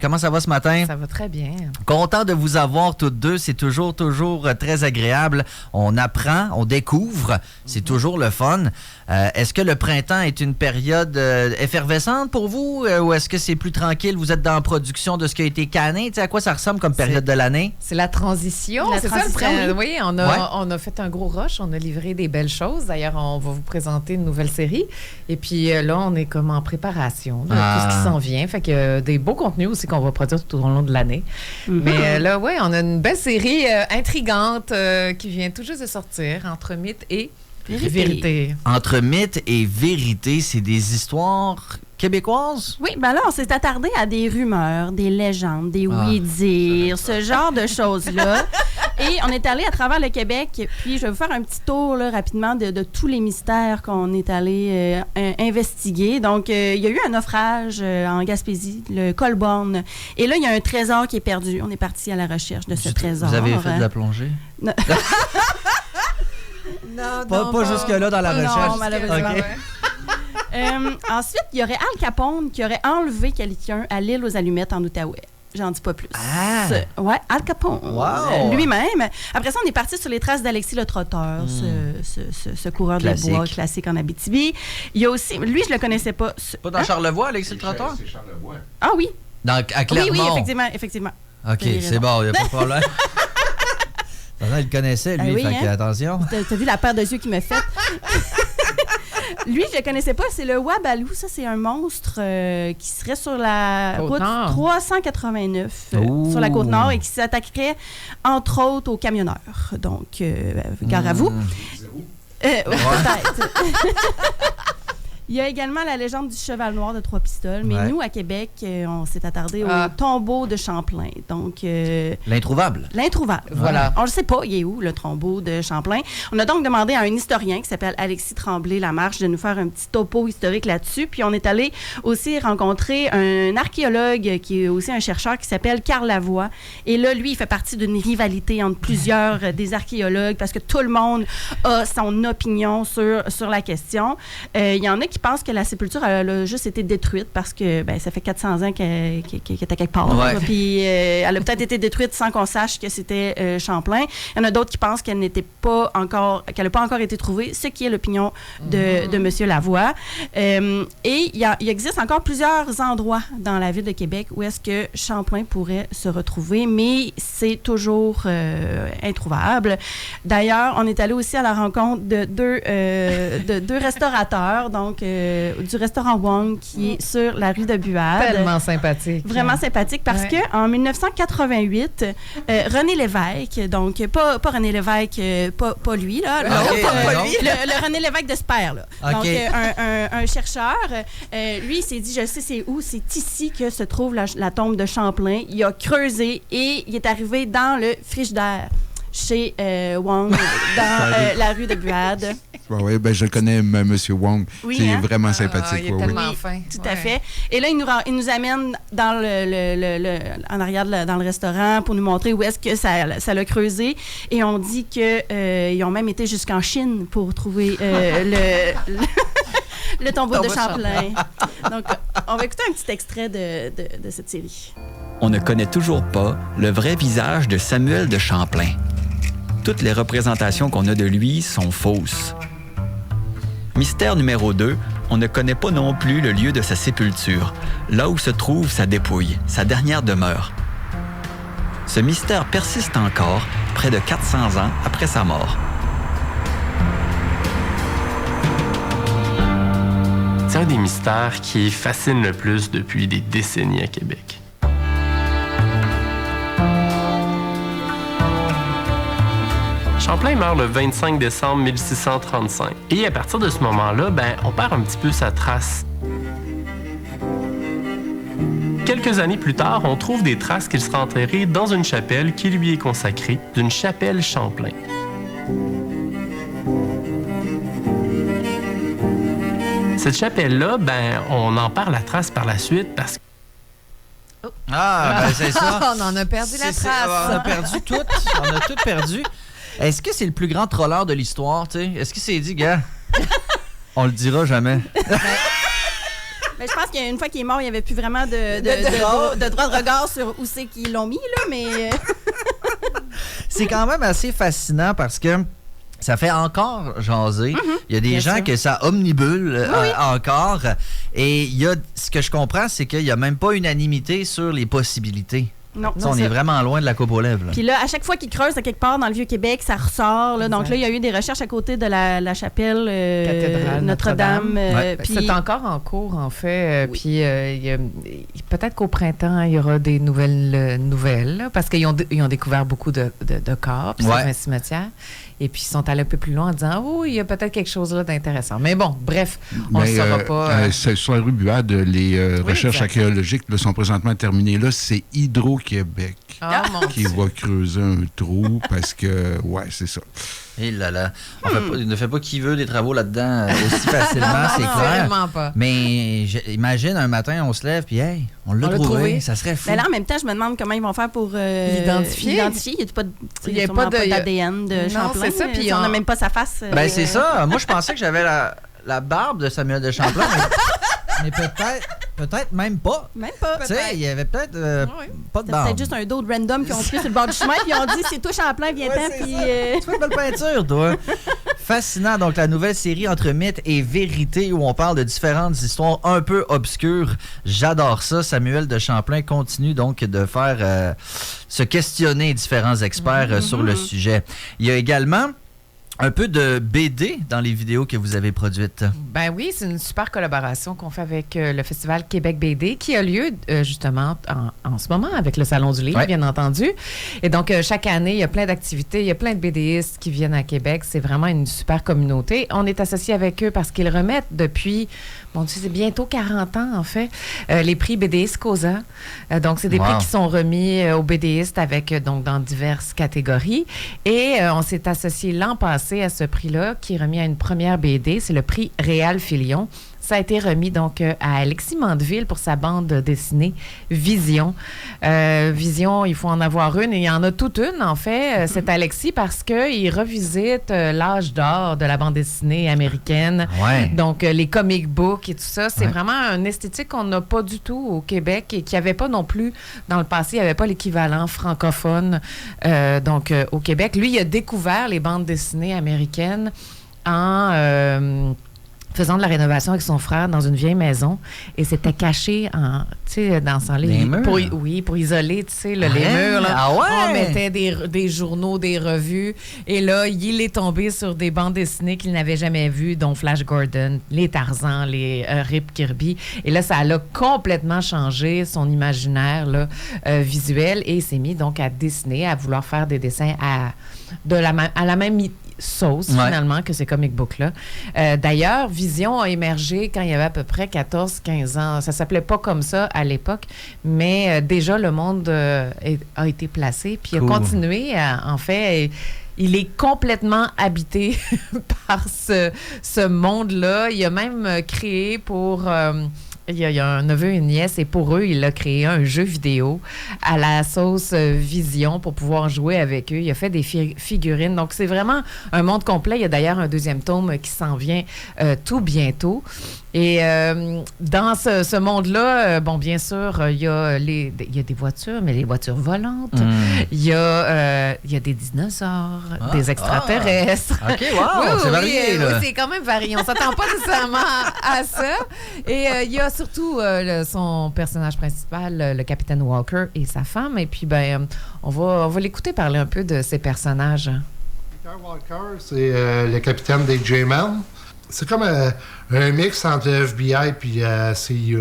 Comment ça va ce matin? Ça va très bien. Content de vous avoir toutes deux. C'est toujours très agréable. On apprend, on découvre. C'est toujours le fun. Est-ce que le printemps est une période effervescente pour vous ou est-ce que c'est plus tranquille? Vous êtes dans la production de ce qui a été canné. Tu sais, à quoi ça ressemble comme période de l'année? C'est la transition. La transition, oui. On a fait un gros rush. On a livré des belles choses. D'ailleurs, on va vous présenter une nouvelle série. Et puis là, on est comme en préparation de tout ce qui s'en vient. Fait que des beaux contenus aussi qu'on va produire tout au long de l'année. Mm-hmm. Mais là, oui, on a une belle série intrigante qui vient tout juste de sortir, Entre mythe et vérité. Entre mythe et vérité, c'est des histoires québécoises? Oui, ben là, on s'est attardé à des rumeurs, des légendes, des oui-dire, ce genre de choses-là. Et on est allé à travers le Québec, puis je vais vous faire un petit tour là, rapidement de tous les mystères qu'on est allé investiguer. Donc, il y a eu un naufrage en Gaspésie, le Colborne. Et là, il y a un trésor qui est perdu. On est parti à la recherche de ce trésor. Vous avez fait de la plongée? Non. Pas jusque-là dans la recherche. Non, malheureusement. Okay. Ensuite, il y aurait Al Capone qui aurait enlevé quelqu'un à l'île aux Allumettes en Outaouais. J'en dis pas plus. Ouais, Al Capone. Wow. Lui-même. Après ça, on est parti sur les traces d'Alexis le Trotteur, ce coureur classique. de bois classique en Abitibi. Il y a aussi, lui, je le connaissais pas. Pas dans Charlevoix, Alexis le Trotteur? C'est Charlevoix. Ah oui. À Clermont. Oui, effectivement. OK, c'est bon, il n'y a pas de problème. Il le connaissait, lui, oui, fait attention. T'as vu la paire de yeux qu'il m'a faite? Lui, je le connaissais pas, c'est le Wabalou. Ça, c'est un monstre qui serait sur la route 389 sur la Côte-Nord et qui s'attaquerait, entre autres, aux camionneurs. Donc, gare à vous. Peut-être. Il y a également la légende du cheval noir de Trois Pistoles. Mais nous, à Québec, on s'est attardé au tombeau de Champlain. Donc, l'introuvable. L'introuvable. Voilà. On ne sait pas, il est où, le tombeau de Champlain. On a donc demandé à un historien qui s'appelle Alexis Tremblay-Lamarche de nous faire un petit topo historique là-dessus. Puis, on est allé aussi rencontrer un archéologue qui est aussi un chercheur qui s'appelle Carl Lavoie. Et là, lui, il fait partie d'une rivalité entre plusieurs des archéologues parce que tout le monde a son opinion sur la question. Il y en a qui pensent que la sépulture elle a juste été détruite parce que ça fait 400 ans qu'elle était quelque part. Ouais. Puis elle a peut-être été détruite sans qu'on sache que c'était Champlain. Il y en a d'autres qui pensent qu'elle n'a pas encore été trouvée, ce qui est l'opinion de M. Lavoie. Et il existe encore plusieurs endroits dans la ville de Québec où est-ce que Champlain pourrait se retrouver, mais c'est toujours introuvable. D'ailleurs, on est allé aussi à la rencontre de deux restaurateurs, donc du restaurant Wong qui est sur la rue de Buade. Tellement sympathique. Vraiment sympathique parce qu'en 1988, René Lévesque, donc pas René Lévesque, pas lui, là, le René Lévesque de Spère, là. Okay. Donc un chercheur, lui, il s'est dit, je sais c'est où, c'est ici que se trouve la tombe de Champlain. Il a creusé et il est arrivé dans le frigidaire chez Wong, dans la rue de Buade. Oui, je le connais, M. Wong. Oui, c'est vraiment sympathique. Il est tellement fin. Tout à fait. Et là, il nous amène dans en arrière dans le restaurant pour nous montrer où est-ce que ça l'a creusé. Et on dit qu'ils ont même été jusqu'en Chine pour trouver le tombeau de Champlain. Donc, on va écouter un petit extrait de cette série. On ne connaît toujours pas le vrai visage de Samuel de Champlain. Toutes les représentations qu'on a de lui sont fausses. Mystère numéro 2, on ne connaît pas non plus le lieu de sa sépulture, là où se trouve sa dépouille, sa dernière demeure. Ce mystère persiste encore près de 400 ans après sa mort. C'est un des mystères qui fascine le plus depuis des décennies à Québec. Champlain meurt le 25 décembre 1635. Et à partir de ce moment-là, on perd un petit peu sa trace. Quelques années plus tard, on trouve des traces qu'il sera enterré dans une chapelle qui lui est consacrée, d'une chapelle Champlain. Cette chapelle-là, on en perd la trace par la suite parce que c'est ça. On en a perdu la trace. On a perdu tout. On a tout perdu. Est-ce que c'est le plus grand trolleur de l'histoire, tu sais? Est-ce qu'il s'est dit, gars, on le dira jamais? Mais je pense qu'une fois qu'il est mort, il n'y avait plus vraiment de droit de regard sur où c'est qu'ils l'ont mis, là, mais... C'est quand même assez fascinant parce que ça fait encore jaser. Il y a des gens que ça omnibule encore. Et il y a, ce que je comprends, c'est qu'il n'y a même pas unanimité sur les possibilités. Non, on est vraiment loin de la coupe aux lèvres. Puis là, à chaque fois qu'ils creusent à quelque part dans le Vieux-Québec, ça ressort. Là. Donc là, il y a eu des recherches à côté de la chapelle cathédrale Notre-Dame. Puis c'est encore en cours, en fait. Puis peut-être qu'au printemps, il y aura des nouvelles là, parce qu'ils ont découvert beaucoup de corps, puis c'est un cimetière. Et puis, ils sont allés un peu plus loin en disant « Oh, il y a peut-être quelque chose là d'intéressant. » Mais bon, bref, on ne saura pas. Sur la rue Buade, les recherches archéologiques là, sont présentement terminées. Là, c'est Hydro-Québec qui va creuser un trou parce que, c'est ça. Et là là. Ne fait pas qui veut des travaux là-dedans aussi facilement, c'est clair. Vraiment pas. Mais imagine, un matin, on se lève, puis hey, on l'a trouvé. Ça serait fou. Mais là, en même temps, je me demande comment ils vont faire pour l'identifier. Il n'y a pas d'ADN de Champlain. C'est ça, puis on n'a même pas sa face. C'est ça. Moi, je pensais que j'avais la barbe de Samuel de Champlain, mais peut-être même pas. Même pas. Tu sais, il y avait peut-être pas de barbe. C'est peut-être juste un dos de random qui ont pris sur le bord du chemin puis ils ont dit c'est toi Champlain, viens-t'en. Puis tu fais une belle peinture, toi. Fascinant. Donc, la nouvelle série Entre mythe et vérité où on parle de différentes histoires un peu obscures. J'adore ça. Samuel de Champlain continue donc de faire se questionner différents experts sur le sujet. Il y a également un peu de BD dans les vidéos que vous avez produites. Ben oui, c'est une super collaboration qu'on fait avec le Festival Québec BD qui a lieu justement en ce moment avec le Salon du Livre, bien entendu. Et donc, chaque année, il y a plein d'activités, il y a plein de BDistes qui viennent à Québec. C'est vraiment une super communauté. On est associé avec eux parce qu'ils remettent depuis, c'est bientôt 40 ans, en fait, les prix BDistes Cosa. Donc, c'est des prix qui sont remis aux BDistes avec, donc, dans diverses catégories. Et on s'est associé l'an passé à ce prix-là, qui est remis à une première BD. C'est le prix Réal Filion. Ça a été remis donc à Alexis Mandeville pour sa bande dessinée Vision. Vision, il faut en avoir une, et il y en a toute une, en fait, c'est Alexis, parce qu'il revisite l'âge d'or de la bande dessinée américaine. Donc, les comic books et tout ça. C'est vraiment une esthétique qu'on n'a pas du tout au Québec et qu'il n'y avait pas non plus dans le passé. Il n'y avait pas l'équivalent francophone au Québec. Lui, il a découvert les bandes dessinées américaines en faisant de la rénovation avec son frère dans une vieille maison, et c'était caché dans son lit. Les murs? Pour isoler, les murs. Là. On mettait des journaux, des revues, et là, il est tombé sur des bandes dessinées qu'il n'avait jamais vues, dont Flash Gordon, les Tarzan, les Rip Kirby. Et là, ça l'a complètement changé son imaginaire là, visuel, et il s'est mis donc à dessiner, à vouloir faire des dessins à la même sauce, finalement, que ces comic books-là. D'ailleurs, Vision a émergé quand il y avait à peu près 14-15 ans. Ça s'appelait pas comme ça à l'époque, mais déjà, le monde a été placé, puis a continué, en fait... Il est complètement habité par ce monde-là. Il a même créé pour... il y a un neveu et une nièce, et pour eux, il a créé un jeu vidéo à la sauce Vision pour pouvoir jouer avec eux. Il a fait des figurines. Donc, c'est vraiment un monde complet. Il y a d'ailleurs un deuxième tome qui s'en vient tout bientôt. Et dans ce monde-là, bien sûr, il y a des voitures, mais les voitures volantes. Il y a des dinosaures, des extraterrestres. OK, wow, c'est varié, là. Oui, c'est quand même varié. On ne s'attend pas nécessairement à ça. Et il y a surtout son personnage principal, le capitaine Walker, et sa femme. Et puis, on va l'écouter parler un peu de ces personnages. Peter Walker, c'est le capitaine des J-Men. C'est comme un mix entre le FBI et CIA.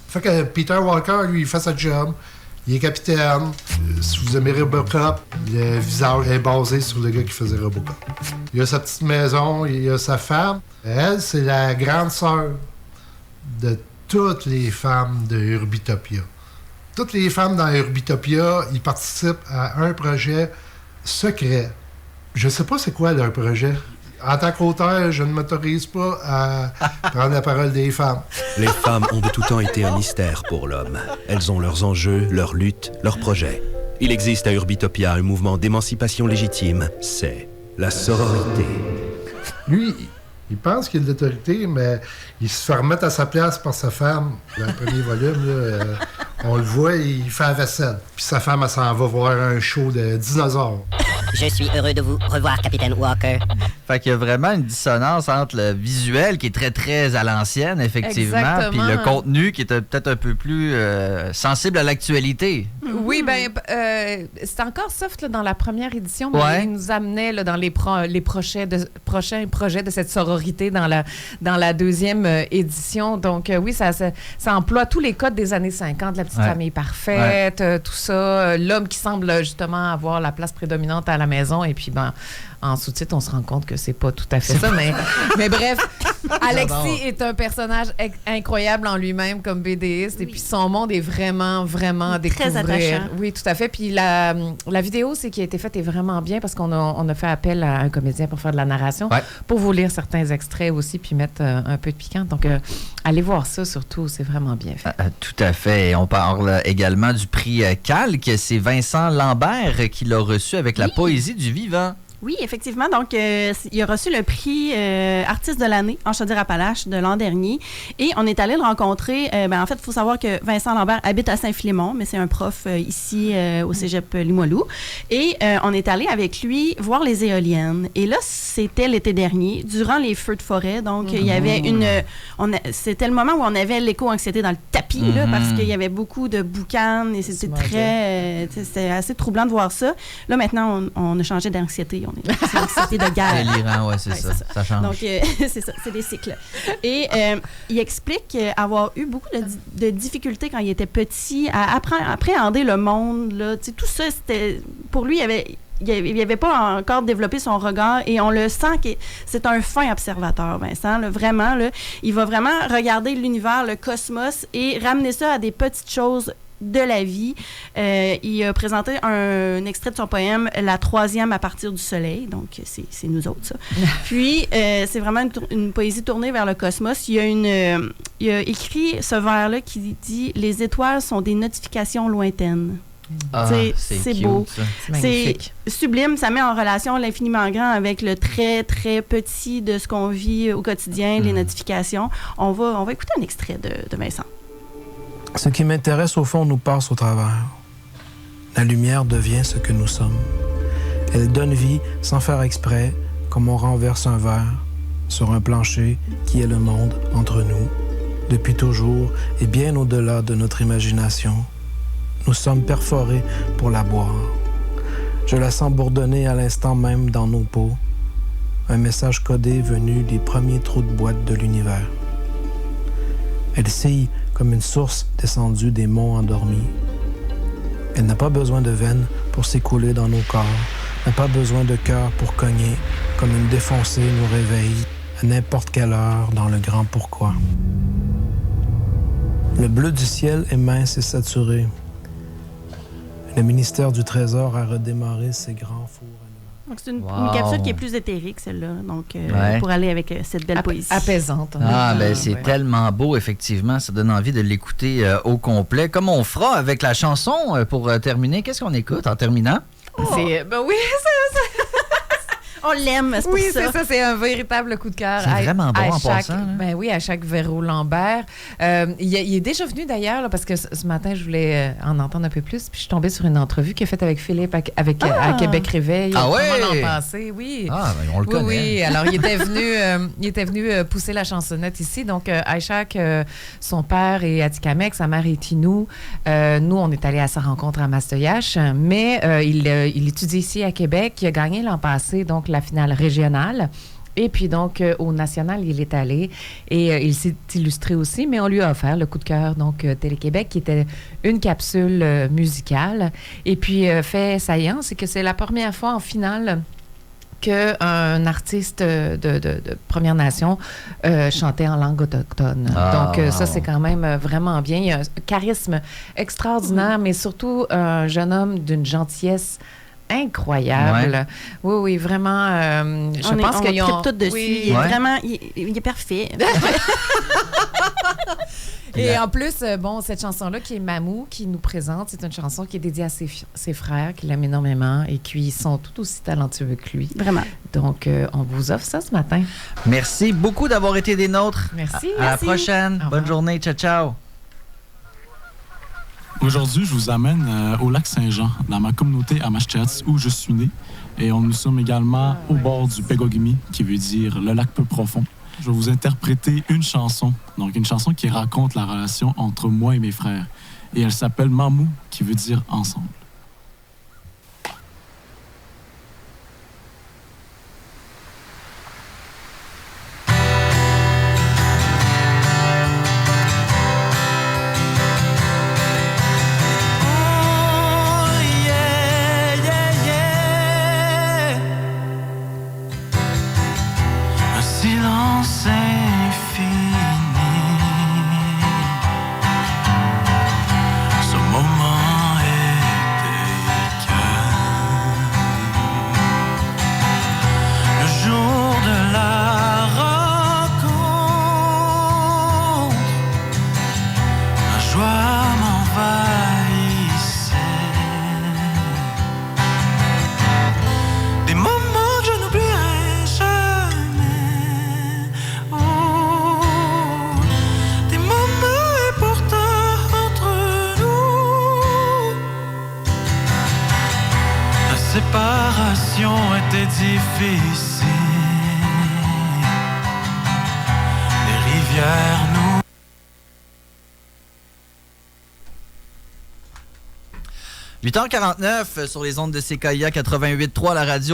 Fait que Peter Walker, lui, il fait sa job. Il est capitaine. Si vous aimez Robocop, le visage est basé sur le gars qui faisait Robocop. Il a sa petite maison, il a sa femme. Elle, c'est la grande sœur de toutes les femmes de Urbitopia. Toutes les femmes dans Urbitopia, ils participent à un projet secret. Je sais pas c'est quoi leur projet. En tant qu'auteur, je ne m'autorise pas à prendre la parole des femmes. Les femmes ont de tout temps été un mystère pour l'homme. Elles ont leurs enjeux, leurs luttes, leurs projets. Il existe à Urbitopia un mouvement d'émancipation légitime. C'est la sororité. Lui, Il pense qu'il a de l'autorité, mais il se fait remettre à sa place par sa femme. Dans le premier volume, là, on le voit, il fait la vaisselle. Puis sa femme, elle s'en va voir un show de dinosaures. Je suis heureux de vous revoir, Capitaine Walker. Fait qu'il y a vraiment une dissonance entre le visuel qui est très, très à l'ancienne, effectivement, puis le contenu qui est peut-être un peu plus sensible à l'actualité. Oui, ben c'est encore soft là, dans la première édition, mais il nous amenait là, dans les prochains projets de cette sororité dans la deuxième édition. Donc oui, ça emploie tous les codes des années 50, la petite famille parfaite, tout ça, l'homme qui semble justement avoir la place prédominante à la maison, et puis en sous-titre, on se rend compte que c'est pas tout à fait ça, mais bref, Alexis est un personnage incroyable en lui-même comme BDiste, et puis son monde est vraiment, vraiment à découvrir. Très attachant. Oui, tout à fait. Puis la vidéo, qui a été faite est vraiment bien parce qu'on a fait appel à un comédien pour faire de la narration, pour vous lire certains extraits aussi, puis mettre un peu de piquant. Donc, allez voir ça surtout, c'est vraiment bien fait. Tout à fait. Et on parle également du prix Calque. C'est Vincent Lambert qui l'a reçu avec la poésie du vivant. Oui, effectivement. Donc, il a reçu le prix artiste de l'année en Chaudière-Appalaches de l'an dernier. Et on est allé le rencontrer. En fait, il faut savoir que Vincent Lambert habite à Saint-Philémon, mais c'est un prof ici au cégep Limoilou. Et on est allé avec lui voir les éoliennes. Et là, c'était l'été dernier, durant les feux de forêt. Donc, il y avait c'était le moment où on avait l'éco-anxiété dans le tapis, là, parce qu'il y avait beaucoup de boucanes et c'était c'était assez troublant de voir ça. Là, maintenant, on a changé d'anxiété. C'est l'anxiété de guerre. C'est l'Iran, c'est ça. Ça change. Donc, c'est ça, c'est des cycles. Et il explique avoir eu beaucoup de difficultés quand il était petit à appréhender le monde. Là. Tout ça, c'était pour lui, il n'avait pas encore développé son regard, et on le sent que c'est un fin observateur, Vincent. Là, vraiment, là, il va vraiment regarder l'univers, le cosmos, et ramener ça à des petites choses de la vie. Il a présenté un extrait de son poème « La troisième à partir du soleil ». Donc, c'est nous autres, ça. Puis, c'est vraiment une poésie tournée vers le cosmos. Il a écrit ce vers-là qui dit « Les étoiles sont des notifications lointaines ». C'est beau. C'est sublime. Ça met en relation l'infiniment grand avec le très, très petit de ce qu'on vit au quotidien, les notifications. On va écouter un extrait de Vincent. Ce qui m'intéresse, au fond, nous passe au travers. La lumière devient ce que nous sommes. Elle donne vie sans faire exprès, comme on renverse un verre sur un plancher qui est le monde entre nous. Depuis toujours et bien au-delà de notre imagination, nous sommes perforés pour la boire. Je la sens bourdonner à l'instant même dans nos peaux. Un message codé venu des premiers trous de boîte de l'univers. Elle sille comme une source descendue des monts endormis. Elle n'a pas besoin de veines pour s'écouler dans nos corps, n'a pas besoin de cœur pour cogner, comme une défoncée nous réveille à n'importe quelle heure dans le grand pourquoi. Le bleu du ciel est mince et saturé. Le ministère du Trésor a redémarré ses grands fours. Donc, c'est une capsule qui est plus éthérique, celle-là. Donc, pour aller avec cette belle poésie. Apaisante. C'est tellement beau, effectivement. Ça donne envie de l'écouter au complet. Comme on fera avec la chanson pour terminer. Qu'est-ce qu'on écoute en terminant? C'est On l'aime, c'est pour ça. Oui, c'est ça, c'est un véritable coup de cœur. C'est vraiment bon en passant. À chaque Véro Lambert. Il est déjà venu d'ailleurs, là, parce que ce matin, je voulais en entendre un peu plus, puis je suis tombée sur une entrevue qu'il a faite avec Philippe à Québec Réveil. Ah oui? L'an passé, oui. Ah, ben, on le connaît. Oui, alors il était venu pousser la chansonnette ici. Donc, Aïchak, son père est Atikamekw, sa mère est Innu. Nous, on est allés à sa rencontre à Mastoyache, mais il étudie ici à Québec. Il a gagné l'an passé, donc, la finale régionale. Et puis donc, au national, il est allé et il s'est illustré aussi, mais on lui a offert le coup de cœur, donc Télé-Québec, qui était une capsule musicale. Et puis, fait saillant, c'est que c'est la première fois en finale qu'un artiste de Première Nation chantait en langue autochtone. Donc, ça, c'est quand même vraiment bien. Il y a un charisme extraordinaire, mais surtout un jeune homme d'une gentillesse incroyable. Ouais. Oui, vraiment. Je pense qu'ils ont tout dessus. Oui, il est vraiment, il est parfait. Et en plus, cette chanson-là qui est Mamou, qui nous présente, c'est une chanson qui est dédiée à ses frères, qui l'aiment énormément et qui sont tout aussi talentueux que lui. Vraiment. Donc, on vous offre ça ce matin. Merci beaucoup d'avoir été des nôtres. Merci. À la prochaine. Bonne journée. Ciao, ciao. Aujourd'hui, je vous amène au lac Saint-Jean, dans ma communauté à Mashchats, où je suis né. Et nous sommes également au bord du Pegogimi, qui veut dire le lac peu profond. Je vais vous interpréter une chanson, donc une chanson qui raconte la relation entre moi et mes frères. Et elle s'appelle Mamou, qui veut dire ensemble. Était difficile, les rivières nous... 8h49 sur les ondes de CKIA 88.3 la radio.